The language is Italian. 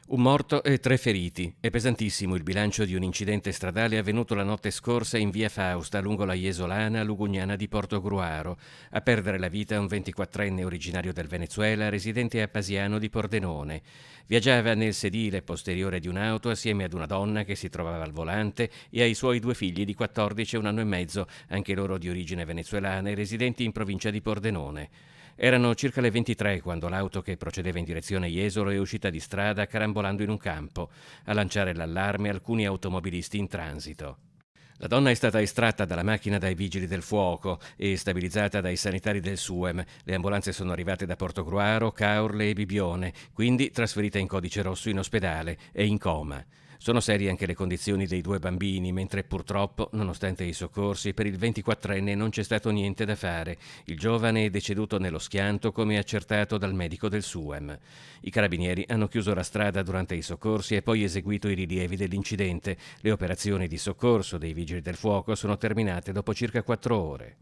Un morto e 3 feriti. È pesantissimo il bilancio di un incidente stradale avvenuto la notte scorsa in via Fausta, lungo la Jesolana, Lugugnana di Portogruaro. A perdere la vita un 24enne originario del Venezuela, residente a Pasiano di Pordenone. Viaggiava nel sedile posteriore di un'auto assieme ad una donna che si trovava al volante e ai suoi 2 figli di 14 e 1 anno e mezzo, anche loro di origine venezuelana e residenti in provincia di Pordenone. Erano circa le 23 quando l'auto che procedeva in direzione Jesolo è uscita di strada carambolando in un campo. A lanciare l'allarme alcuni automobilisti in transito. La donna è stata estratta dalla macchina dai vigili del fuoco e stabilizzata dai sanitari del SUEM. Le ambulanze sono arrivate da Portogruaro, Caorle e Bibione, quindi trasferita in codice rosso in ospedale e in coma. Sono serie anche le condizioni dei 2 bambini, mentre purtroppo, nonostante i soccorsi, per il 24enne non c'è stato niente da fare. Il giovane è deceduto nello schianto come accertato dal medico del SUEM. I carabinieri hanno chiuso la strada durante i soccorsi e poi eseguito i rilievi dell'incidente. Le operazioni di soccorso dei vigili del fuoco sono terminate dopo circa 4 ore.